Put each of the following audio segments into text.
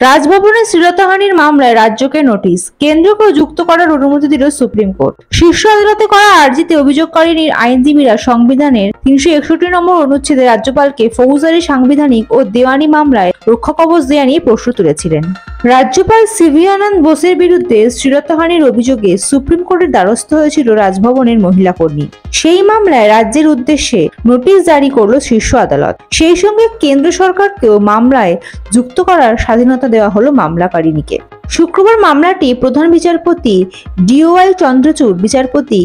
রাজভবনে শ্লীলতাহানির মামলায় রাজ্যকে নোটিশ, কেন্দ্রকেও যুক্ত করার অনুমতি দিল সুপ্রিম কোর্ট। শীর্ষ আদালতে করা আর্জিতে অভিযোগকারিনীর আইনজীবীরা সংবিধানের 361 নম্বর অনুচ্ছেদে রাজ্যপালকে ফৌজদারি, সাংবিধানিক ও দেওয়ানি মামলায় রক্ষাকবচ দেয়া নিয়ে প্রশ্ন তুলেছিলেন। রাজ্যপাল সিভি আনন্দ বোসের বিরুদ্ধে শ্লীলতাহানির অভিযোগে সুপ্রিম কোর্টের দ্বারস্থ হয়েছিল রাজভবনের মহিলা কর্মী। সেই মামলায় রাজ্যের উদ্দেশ্যে নোটিশ জারি করল শীর্ষ আদালত। সেই সঙ্গে কেন্দ্র সরকারকেও মামলায় যুক্ত করার স্বাধীনতা দেওয়া হলো মামলাকারিণীকে। শুক্রবার মামলাটি প্রধান বিচারপতি DOY চন্দ্রচূড়, বিচারপতি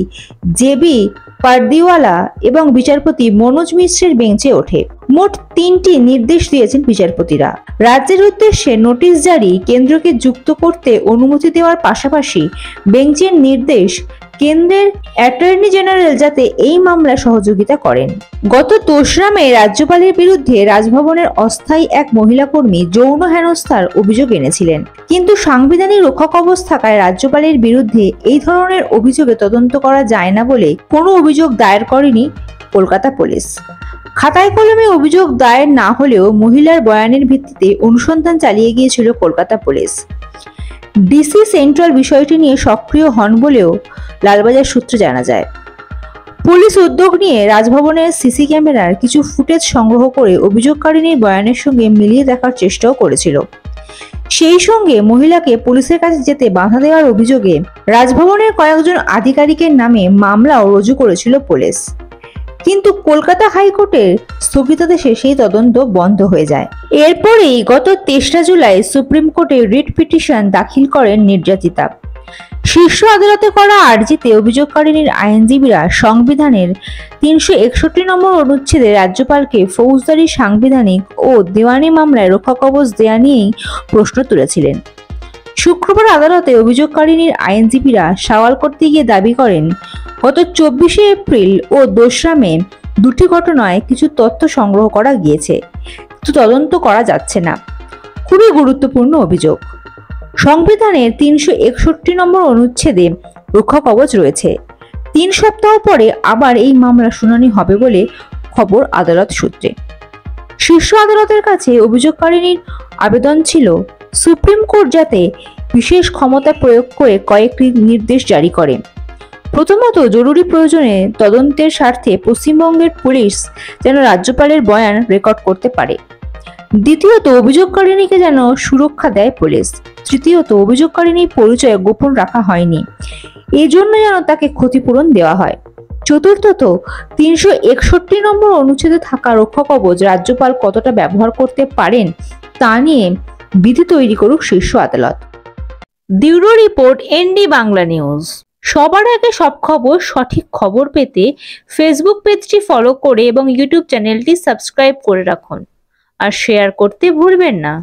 JB পারদিওয়ালা এবং বিচারপতি মনোজ মিশ্রের বেঞ্চে ওঠে। মোট 3টি নির্দেশ দিয়েছেন বিচারপতিরা। রাজ্যের উদ্দেশ্যে নোটিশ জারি, কেন্দ্রকে যুক্ত করতে অনুমতি দেওয়ার পাশাপাশি বেঞ্চের নির্দেশ কেন্দ্রের অ্যাটর্নি জেনারেল যাতে এই মামলায় সহযোগিতা করেন। গত 2রা মে রাজ্যপালের বিরুদ্ধে রাজভবনের অস্থায়ী এক মহিলা কর্মী যৌন হেনস্থার অভিযোগ এনেছিলেন, কিন্তু সাংবিধানিক রক্ষাকবচ থাকায় রাজ্যপালের বিরুদ্ধে এই ধরনের অভিযোগে তদন্ত করা যায় না বলে কোনো অভিযোগ দায়ের করেনি কলকাতা পুলিশ। খাতায় কলমে অভিযোগ দায়ের না হলেও মহিলার বয়ানের ভিত্তিতে অনুসন্ধান চালিয়ে গিয়েছিল কলকাতা পুলিশ। ডিসি সেন্ট্রাল বিষয়টি নিয়ে সক্রিয় হন বলেও লালবাজার সূত্রে জানা যায়। পুলিশ উদ্যোগ নিয়ে রাজভবনের সিসি ক্যামেরার কিছু ফুটেজ সংগ্রহ করে অভিযোগকারিনীর বয়ানের সঙ্গে মিলিয়ে দেখার চেষ্টাও করেছিল। সেই সঙ্গে মহিলাকে পুলিশের কাছে যেতে বাধা দেওয়ার অভিযোগে রাজভবনের কয়েকজন আধিকারিকের নামে মামলাও রুজু করেছিল পুলিশ, কিন্তু কলকাতা হাইকোর্টের স্থগিতাদেশে সেই তদন্ত বন্ধ হয়ে যায়। এরপরেই গত 23 জুলাই সুপ্রিম কোর্টে রিট পিটিশন দাখিল করেন নির্যাতিতা। শীর্ষ আদালতে করা আর্জিতে অভিযোগকারিনীর আইনজীবীরা সংবিধানের 361 নম্বর অনুচ্ছেদে রাজ্যপালকে ফৌজদারি, সাংবিধানিক ও দেওয়ানি মামলায় রক্ষাকবচ দেয়া নিয়েই প্রশ্ন তুলেছিলেন। শুক্রবার আদালতে অভিযোগকারিনীর আইনজীবীরা সওয়াল করতে গিয়ে দাবি করেন, গত 24 এপ্রিল ও 2রা মে 2টি ঘটনায় কিছু তথ্য সংগ্রহ করা গিয়েছে, কিন্তু তদন্ত করা যাচ্ছে না। খুবই গুরুত্বপূর্ণ অভিযোগ। সংবিধানের 361 নম্বর অনুচ্ছেদে রক্ষাকবচ রয়েছে। 3 সপ্তাহ পরে আবার এই মামলা শুনানি হবে বলে খবর আদালত সূত্রে। শীর্ষ আদালতের কাছে অভিযোগকারিনীর আবেদন ছিল সুপ্রিম কোর্ট যাতে বিশেষ ক্ষমতা প্রয়োগ করে কয়েকটি নির্দেশ জারি করে। প্রথমত, জরুরি প্রয়োজনে তদন্তের স্বার্থে পশ্চিমবঙ্গের পুলিশ যেন রাজ্যপালের বয়ান রেকর্ড করতে পারে। দ্বিতীয়ত, অভিযোগকারিনীকে যেন সুরক্ষা দেয় পুলিশ। তৃতীয়ত, অভিযোগকারিনীর পরিচয় গোপন রাখা হয়নি, এই জন্য যেন তাকে ক্ষতিপূরণ দেওয়া হয়। চতুর্থত, 361 নম্বর অনুচ্ছেদে থাকা রক্ষাকবচ রাজ্যপাল কতটা ব্যবহার করতে পারেন তা নিয়ে বিধি তৈরি করুক শীর্ষ আদালত। Bureau report, ND Bangla news. সবার আগে সব খবর, সঠিক খবর পেতে ফেসবুক পেজটি ফলো করে এবং ইউটিউব চ্যানেলটি সাবস্ক্রাইব করে রাখুন আর শেয়ার করতে ভুলবেন না।